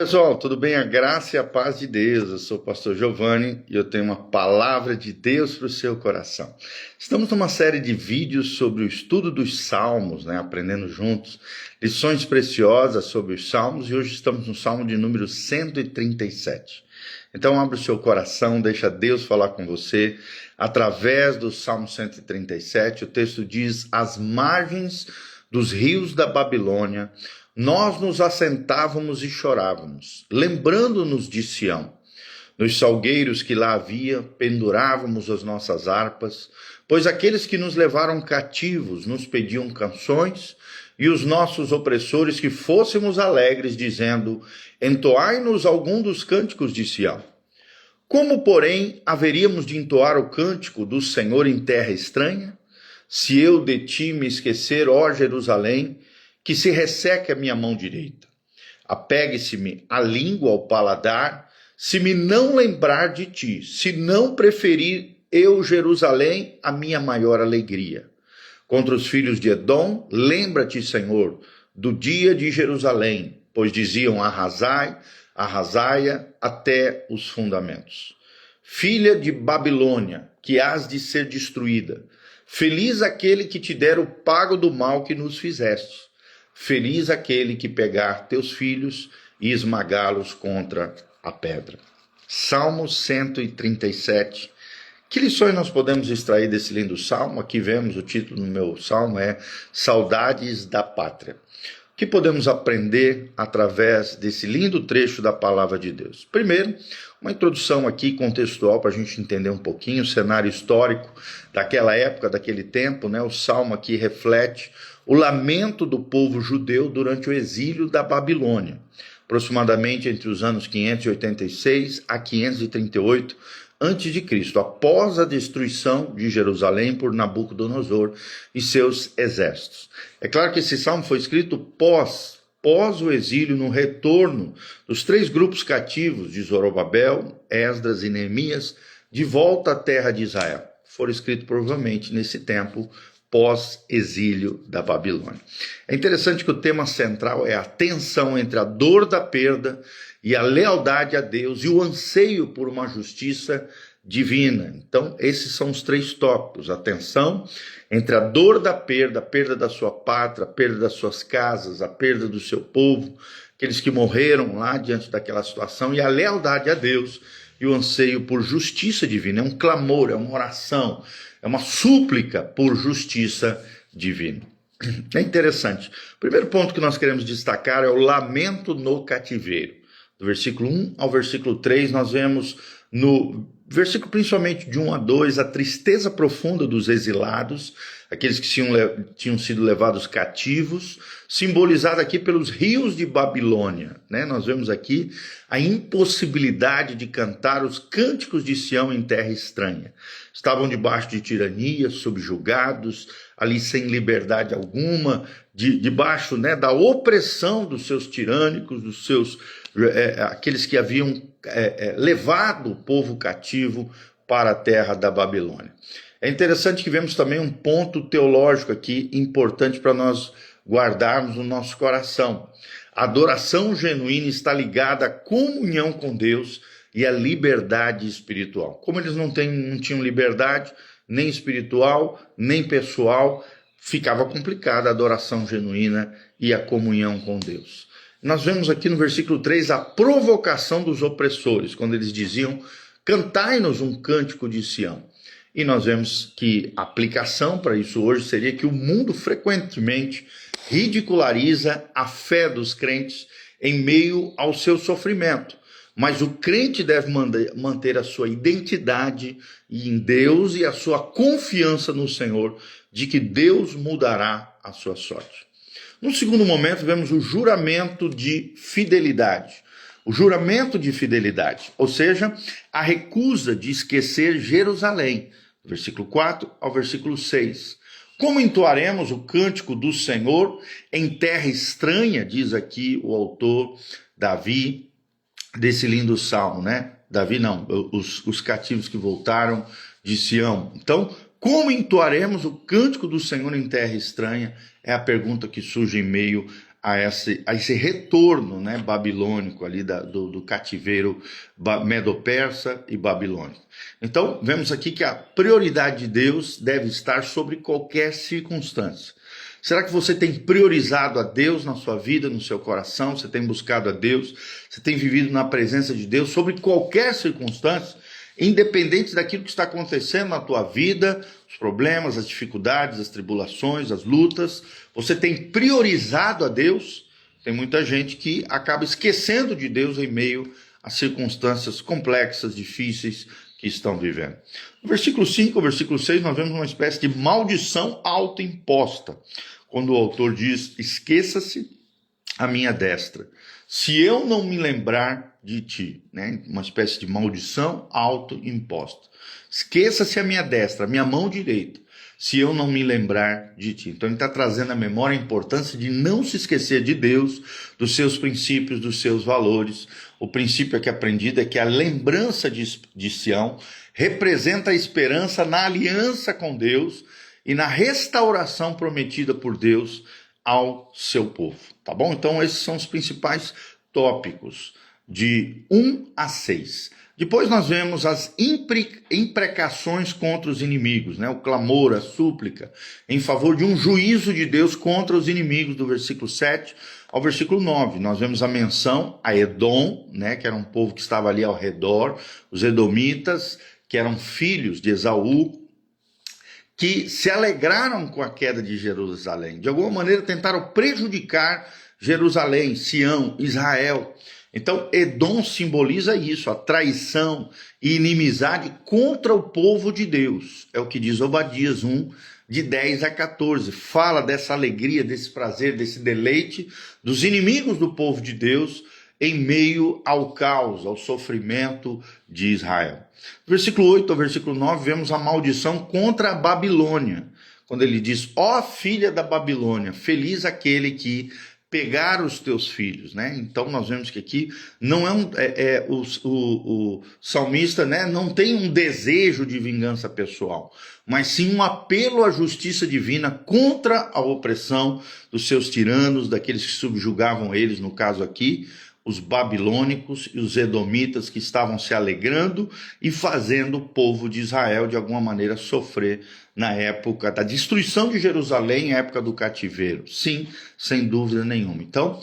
Pessoal, tudo bem? A graça e a paz de Deus. Eu sou o pastor Giovanni e eu tenho uma palavra de Deus para o seu coração. Estamos numa série de vídeos sobre o estudo dos Salmos, aprendendo juntos lições preciosas sobre os Salmos, e hoje estamos no Salmo de número 137. Então abra o seu coração, deixa Deus falar com você através do Salmo 137. O texto diz: às margens dos rios da Babilônia, nós nos assentávamos e chorávamos, lembrando-nos de Sião. Nos salgueiros que lá havia, pendurávamos as nossas harpas, pois aqueles que nos levaram cativos nos pediam canções, e os nossos opressores que fôssemos alegres, dizendo: entoai-nos algum dos cânticos de Sião. Como, porém, haveríamos de entoar o cântico do Senhor em terra estranha? Se eu de ti me esquecer, ó Jerusalém, que se resseque a minha mão direita. Apegue-se-me a língua ao paladar, se me não lembrar de ti, se não preferir eu, Jerusalém, a minha maior alegria. Contra os filhos de Edom, lembra-te, Senhor, do dia de Jerusalém, pois diziam: arrasai, arrasai-a até os fundamentos. Filha de Babilônia, que hás de ser destruída, feliz aquele que te der o pago do mal que nos fizeste. Feliz aquele que pegar teus filhos e esmagá-los contra a pedra. Salmo 137. Que lições nós podemos extrair desse lindo salmo? Aqui vemos o título do meu salmo, é Saudades da Pátria. O que podemos aprender através desse lindo trecho da palavra de Deus? Primeiro, uma introdução aqui contextual para a gente entender um pouquinho o cenário histórico daquela época, daquele tempo, O salmo aqui reflete o lamento do povo judeu durante o exílio da Babilônia, aproximadamente entre os anos 586 a 538 a.C., após a destruição de Jerusalém por Nabucodonosor e seus exércitos. É claro que esse salmo foi escrito pós o exílio, no retorno dos 3 grupos cativos de Zorobabel, Esdras e Neemias, de volta à terra de Israel. Foram escritos provavelmente nesse tempo pós-exílio da Babilônia. É interessante que o tema central é a tensão entre a dor da perda e a lealdade a Deus e o anseio por uma justiça divina. Então, esses são os 3 tópicos: a tensão entre a dor da perda, a perda da sua pátria, a perda das suas casas, a perda do seu povo, aqueles que morreram lá diante daquela situação, e a lealdade a Deus e o anseio por justiça divina. É um clamor, é uma oração, é uma súplica por justiça divina. É interessante. O primeiro ponto que nós queremos destacar é o lamento no cativeiro. Do versículo 1 ao versículo 3, nós vemos no versículo principalmente de 1 a 2, a tristeza profunda dos exilados, aqueles que tinham sido levados cativos, simbolizada aqui pelos rios de Babilônia. Nós vemos aqui a impossibilidade de cantar os cânticos de Sião em terra estranha. Estavam debaixo de tirania, subjugados, ali sem liberdade alguma, debaixo da opressão dos seus tirânicos, dos seus aqueles que haviam levado o povo cativo para a terra da Babilônia. É interessante que vemos também um ponto teológico aqui importante para nós guardarmos no nosso coração. A adoração genuína está ligada à comunhão com Deus e à liberdade espiritual. Como eles não tinham liberdade nem espiritual, nem pessoal, ficava complicada a adoração genuína e a comunhão com Deus. Nós vemos aqui no versículo 3 a provocação dos opressores, quando eles diziam: cantai-nos um cântico de Sião. E nós vemos que a aplicação para isso hoje seria que o mundo frequentemente ridiculariza a fé dos crentes em meio ao seu sofrimento. Mas o crente deve manter a sua identidade em Deus e a sua confiança no Senhor, de que Deus mudará a sua sorte. No segundo momento, vemos o juramento de fidelidade. O juramento de fidelidade, ou seja, a recusa de esquecer Jerusalém. Versículo 4 ao versículo 6. Como entoaremos o cântico do Senhor em terra estranha, diz aqui o autor Davi, desse lindo salmo, Davi não, os cativos que voltaram de Sião. Então, como entoaremos o cântico do Senhor em terra estranha? É a pergunta que surge em meio a esse retorno, né, babilônico ali do cativeiro medo-persa e babilônico. Então, vemos aqui que a prioridade de Deus deve estar sobre qualquer circunstância. Será que você tem priorizado a Deus na sua vida, no seu coração? Você tem buscado a Deus? Você tem vivido na presença de Deus sobre qualquer circunstância? Independente daquilo que está acontecendo na tua vida, os problemas, as dificuldades, as tribulações, as lutas, você tem priorizado a Deus? Tem muita gente que acaba esquecendo de Deus em meio a circunstâncias complexas, difíceis que estão vivendo. No versículo 5 ao versículo 6, nós vemos uma espécie de maldição autoimposta, quando o autor diz: esqueça-se a minha destra, se eu não me lembrar de ti, né? Uma espécie de maldição autoimposta. Esqueça-se a minha destra, a minha mão direita, se eu não me lembrar de ti. Então ele está trazendo à memória a importância de não se esquecer de Deus, dos seus princípios, dos seus valores. O princípio aqui aprendido é que a lembrança de Sião representa a esperança na aliança com Deus e na restauração prometida por Deus ao seu povo. Tá bom? Então esses são os principais tópicos de 1 a 6. Depois nós vemos as imprecações contra os inimigos, né? O clamor, a súplica, em favor de um juízo de Deus contra os inimigos, do versículo 7 ao versículo 9. Nós vemos a menção a Edom, né? Que era um povo que estava ali ao redor, os edomitas, que eram filhos de Esaú, que se alegraram com a queda de Jerusalém. De alguma maneira tentaram prejudicar Jerusalém, Sião, Israel. Então, Edom simboliza isso, a traição e inimizade contra o povo de Deus. É o que diz Obadias 1, de 10 a 14. Fala dessa alegria, desse prazer, desse deleite dos inimigos do povo de Deus em meio ao caos, ao sofrimento de Israel. Versículo 8 ao versículo 9, vemos a maldição contra a Babilônia. Quando ele diz: ó filha da Babilônia, feliz aquele que pegar os teus filhos, né? Então nós vemos que aqui não o salmista, né, não tem um desejo de vingança pessoal, mas sim um apelo à justiça divina contra a opressão dos seus tiranos, daqueles que subjugavam eles, no caso aqui, os babilônicos e os edomitas, que estavam se alegrando e fazendo o povo de Israel de alguma maneira sofrer na época da destruição de Jerusalém, época do cativeiro. Sim, sem dúvida nenhuma. Então,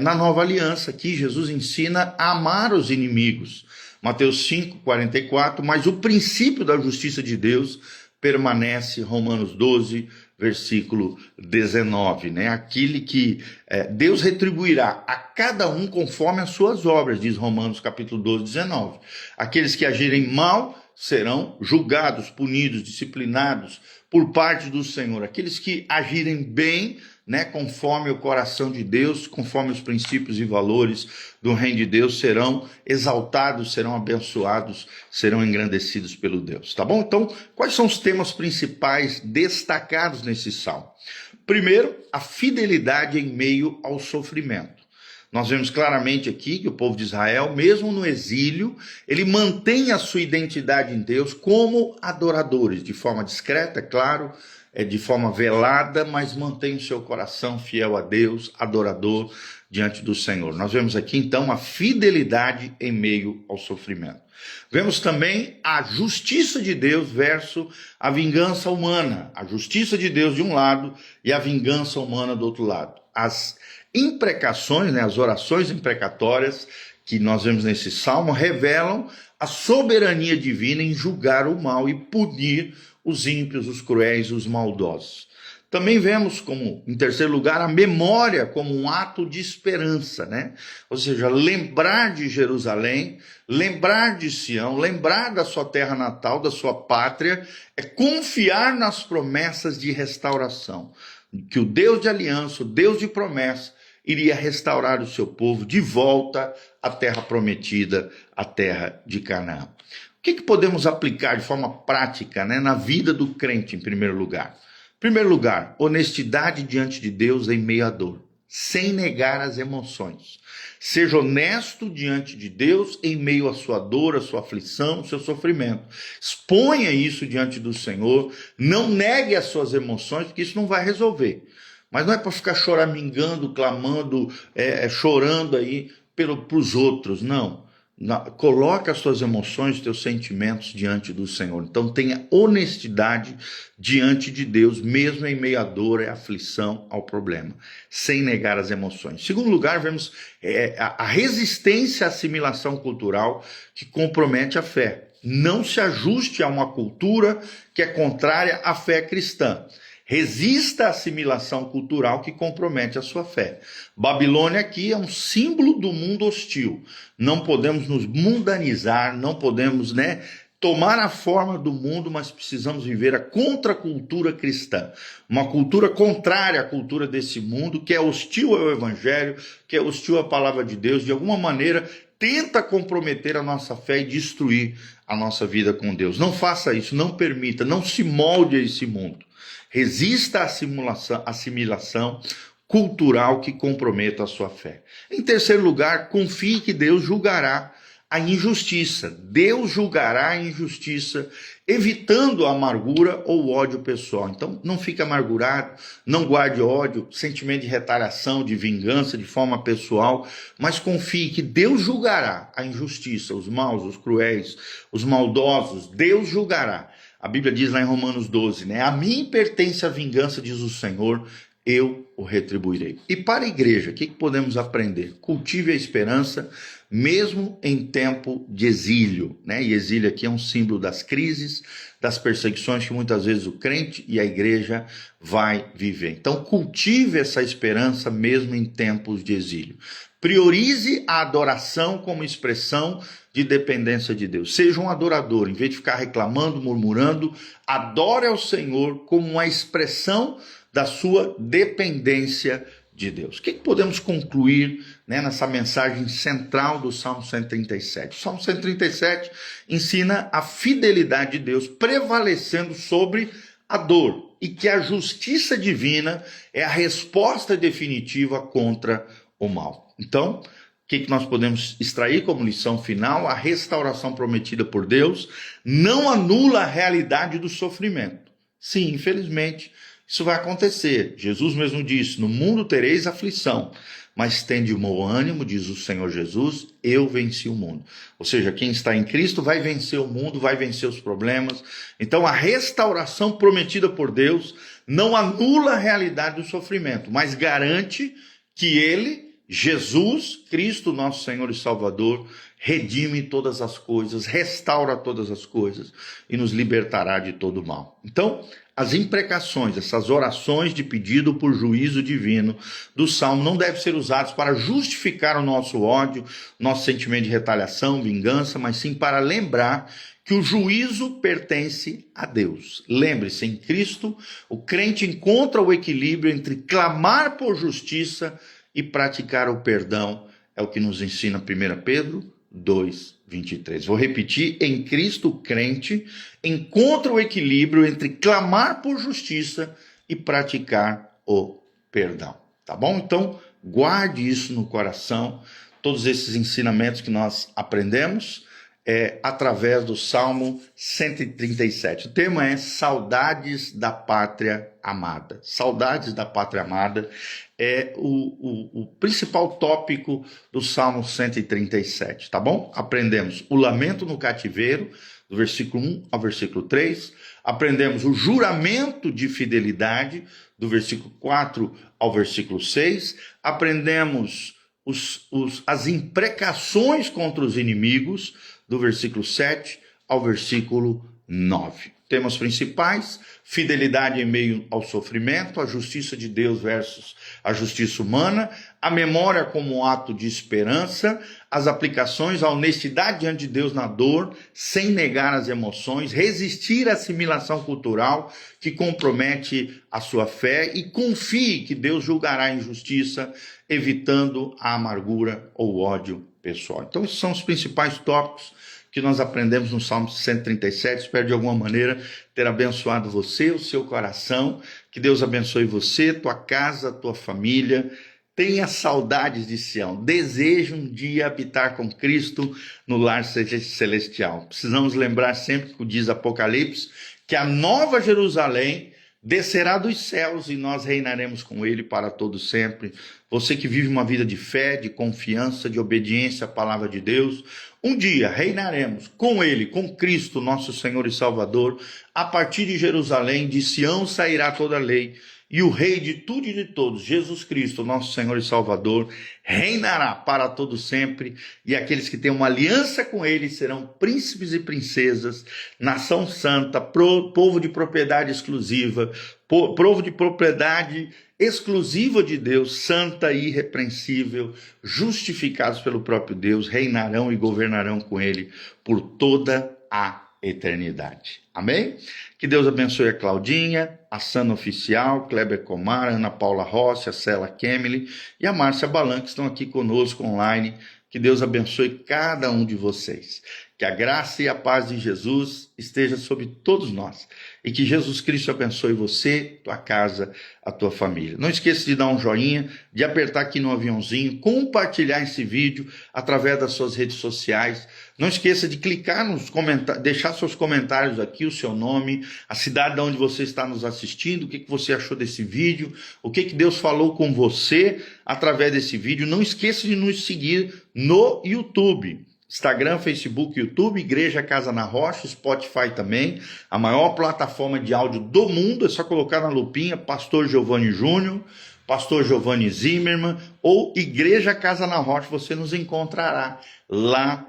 na nova aliança aqui, Jesus ensina a amar os inimigos. Mateus 5, 44, mas o princípio da justiça de Deus permanece, Romanos 12, versículo 19, né? Aquele que Deus retribuirá a cada um conforme as suas obras, diz Romanos capítulo 12, 19. Aqueles que agirem mal serão julgados, punidos, disciplinados por parte do Senhor. Aqueles que agirem bem, né, conforme o coração de Deus, conforme os princípios e valores do reino de Deus, serão exaltados, serão abençoados, serão engrandecidos pelo Deus. Tá bom? Então, quais são os temas principais destacados nesse salmo? Primeiro, a fidelidade em meio ao sofrimento. Nós vemos claramente aqui que o povo de Israel, mesmo no exílio, ele mantém a sua identidade em Deus como adoradores, de forma discreta, claro, de forma velada, mas mantém o seu coração fiel a Deus, adorador diante do Senhor. Nós vemos aqui, então, a fidelidade em meio ao sofrimento. Vemos também a justiça de Deus versus a vingança humana. A justiça de Deus de um lado e a vingança humana do outro lado. As imprecações, né, as orações imprecatórias que nós vemos nesse salmo revelam a soberania divina em julgar o mal e punir os ímpios, os cruéis, os maldosos. Também vemos como, em terceiro lugar, a memória como um ato de esperança, né? Ou seja, lembrar de Jerusalém, lembrar de Sião, lembrar da sua terra natal, da sua pátria, é confiar nas promessas de restauração. Que o Deus de aliança, o Deus de promessa, iria restaurar o seu povo de volta à terra prometida, à terra de Canaã. O que podemos aplicar de forma prática, né, na vida do crente, em primeiro lugar? Em primeiro lugar, honestidade diante de Deus em meio à dor, sem negar as emoções. Seja honesto diante de Deus em meio à sua dor, à sua aflição, ao seu sofrimento. Exponha isso diante do Senhor, não negue as suas emoções, porque isso não vai resolver. Mas não é para ficar choramingando, clamando, chorando aí para os outros, não. Coloque as suas emoções, os teus sentimentos diante do Senhor. Então tenha honestidade diante de Deus, mesmo em meio à dor e aflição ao problema, sem negar as emoções. Em segundo lugar, vemos a resistência à assimilação cultural que compromete a fé. Não se ajuste a uma cultura que é contrária à fé cristã. Resista à assimilação cultural que compromete a sua fé. Babilônia aqui é um símbolo do mundo hostil. Não podemos nos mundanizar, não podemos, tomar a forma do mundo, mas precisamos viver a contracultura cristã. Uma cultura contrária à cultura desse mundo, que é hostil ao evangelho, que é hostil à palavra de Deus, de alguma maneira tenta comprometer a nossa fé e destruir a nossa vida com Deus. Não faça isso, não permita, não se molde a esse mundo. Resista à assimilação cultural que comprometa a sua fé. Em terceiro lugar, confie que Deus julgará a injustiça. Deus julgará a injustiça, evitando a amargura ou o ódio pessoal. Então, não fique amargurado, não guarde ódio, sentimento de retaliação, de vingança, de forma pessoal, mas confie que Deus julgará a injustiça, os maus, os cruéis, os maldosos. Deus julgará. A Bíblia diz lá em Romanos 12, a mim pertence a vingança, diz o Senhor, eu o retribuirei. E para a igreja, o que podemos aprender? Cultive a esperança, mesmo em tempo de exílio, E exílio aqui é um símbolo das crises, das perseguições que muitas vezes o crente e a igreja vai viver. Então, cultive essa esperança mesmo em tempos de exílio. Priorize a adoração como expressão de dependência de Deus. Seja um adorador, em vez de ficar reclamando, murmurando, adore ao Senhor como uma expressão da sua dependência de Deus. O que podemos concluir nessa mensagem central do Salmo 137? O Salmo 137 ensina a fidelidade de Deus prevalecendo sobre a dor e que a justiça divina é a resposta definitiva contra o mal. Então, o que nós podemos extrair como lição final? A restauração prometida por Deus não anula a realidade do sofrimento. Sim, infelizmente, isso vai acontecer. Jesus mesmo disse, no mundo tereis aflição, mas tende o bom ânimo, diz o Senhor Jesus, eu venci o mundo. Ou seja, quem está em Cristo vai vencer o mundo, vai vencer os problemas. Então, a restauração prometida por Deus não anula a realidade do sofrimento, mas garante que Ele, Jesus, Cristo, nosso Senhor e Salvador, redime todas as coisas, restaura todas as coisas e nos libertará de todo mal. Então, as imprecações, essas orações de pedido por juízo divino do Salmo não devem ser usadas para justificar o nosso ódio, nosso sentimento de retaliação, vingança, mas sim para lembrar que o juízo pertence a Deus. Lembre-se, em Cristo, o crente encontra o equilíbrio entre clamar por justiça e praticar o perdão, é o que nos ensina 1 Pedro 2:23. Vou repetir, em Cristo o crente encontra o equilíbrio entre clamar por justiça e praticar o perdão. Tá bom? Então, guarde isso no coração, todos esses ensinamentos que nós aprendemos através do Salmo 137. O tema é Saudades da Pátria Amada. Saudades da Pátria Amada é o principal tópico do Salmo 137, tá bom? Aprendemos o lamento no cativeiro, do versículo 1 ao versículo 3. Aprendemos o juramento de fidelidade, do versículo 4 ao versículo 6. Aprendemos as imprecações contra os inimigos, do versículo 7 ao versículo 9. Temas principais: fidelidade em meio ao sofrimento, a justiça de Deus versus a justiça humana, a memória como ato de esperança, as aplicações, a honestidade diante de Deus na dor, sem negar as emoções, resistir à assimilação cultural que compromete a sua fé e confie que Deus julgará a injustiça, evitando a amargura ou o ódio pessoal. Então, esses são os principais tópicos que nós aprendemos no Salmo 137. Espero de alguma maneira ter abençoado você, o seu coração. Que Deus abençoe você, tua casa, tua família. Tenha saudades de Sião. Deseje um dia habitar com Cristo no lar celestial. Precisamos lembrar sempre, que diz Apocalipse, que a nova Jerusalém descerá dos céus e nós reinaremos com ele para todo sempre. Você que vive uma vida de fé, de confiança, de obediência à palavra de Deus, um dia reinaremos com ele, com Cristo, nosso Senhor e Salvador. A partir de Jerusalém, de Sião sairá toda a lei, e o Rei de tudo e de todos, Jesus Cristo, nosso Senhor e Salvador, reinará para todo sempre, e aqueles que têm uma aliança com ele serão príncipes e princesas, nação santa, povo de propriedade exclusiva, povo de propriedade exclusiva de Deus, santa e irrepreensível, justificados pelo próprio Deus, reinarão e governarão com ele por toda a eternidade. Amém? Que Deus abençoe a Claudinha, a Sana Oficial, Kleber Comar, Ana Paula Rossi, a Cela Kemily e a Márcia Balan, que estão aqui conosco online. Que Deus abençoe cada um de vocês. Que a graça e a paz de Jesus esteja sobre todos nós. E que Jesus Cristo abençoe você, tua casa, a tua família. Não esqueça de dar um joinha, de apertar aqui no aviãozinho, compartilhar esse vídeo através das suas redes sociais. Não esqueça de clicar nos comentários, deixar seus comentários aqui, o seu nome, a cidade de onde você está nos assistindo, o que você achou desse vídeo, o que Deus falou com você através desse vídeo. Não esqueça de nos seguir no YouTube. Instagram, Facebook, YouTube, Igreja Casa na Rocha, Spotify também, a maior plataforma de áudio do mundo. É só colocar na lupinha Pastor Giovanni Júnior, Pastor Giovanni Zimmermann ou Igreja Casa na Rocha, você nos encontrará lá.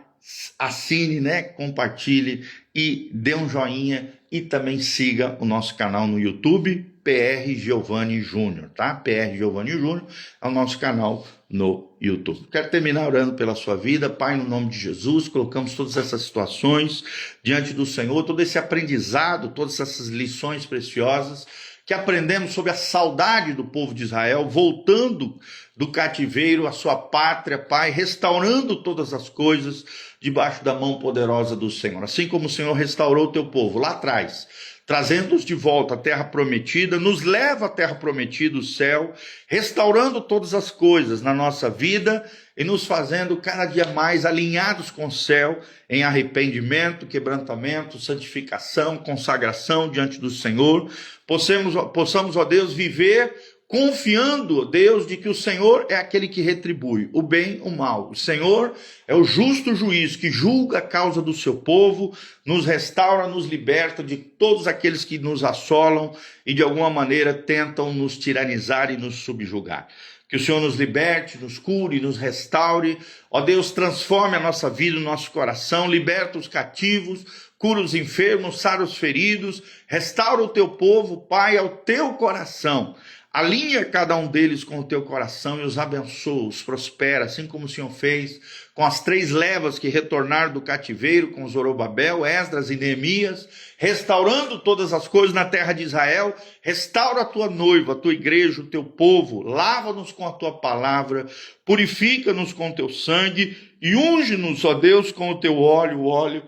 Assine, né? Compartilhe e dê um joinha e também siga o nosso canal no YouTube, PR Giovanni Júnior, tá? PR Giovanni Júnior é o nosso canal no YouTube. Quero terminar orando pela sua vida. Pai, no nome de Jesus, colocamos todas essas situações diante do Senhor, todo esse aprendizado, todas essas lições preciosas que aprendemos sobre a saudade do povo de Israel, voltando do cativeiro à sua pátria, Pai, restaurando todas as coisas debaixo da mão poderosa do Senhor. Assim como o Senhor restaurou o teu povo lá atrás, trazendo-os de volta à terra prometida, nos leva à terra prometida, o céu, restaurando todas as coisas na nossa vida e nos fazendo cada dia mais alinhados com o céu, em arrependimento, quebrantamento, santificação, consagração diante do Senhor. Possamos, ó Deus, viver confiando, Deus, de que o Senhor é aquele que retribui o bem e o mal. O Senhor é o justo juiz que julga a causa do seu povo, nos restaura, nos liberta de todos aqueles que nos assolam e de alguma maneira tentam nos tiranizar e nos subjugar. Que o Senhor nos liberte, nos cure, nos restaure. Ó Deus, transforme a nossa vida, o nosso coração, liberta os cativos, cura os enfermos, sara os feridos, restaura o teu povo, Pai, ao teu coração. Alinha cada um deles com o teu coração e os abençoa, os prospera, assim como o Senhor fez com as 3 levas que retornaram do cativeiro, com Zorobabel, Esdras e Neemias, restaurando todas as coisas na terra de Israel. Restaura a tua noiva, a tua igreja, o teu povo, lava-nos com a tua palavra, purifica-nos com o teu sangue e unge-nos, ó Deus, com o teu óleo, o óleo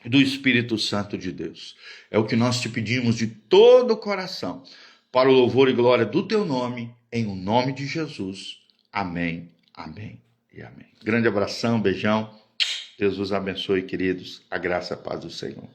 do Espírito Santo de Deus. É o que nós te pedimos de todo o coração, para o louvor e glória do teu nome, em o nome de Jesus. Amém, amém e amém. Grande abração, beijão. Deus os abençoe, queridos. A graça e a paz do Senhor.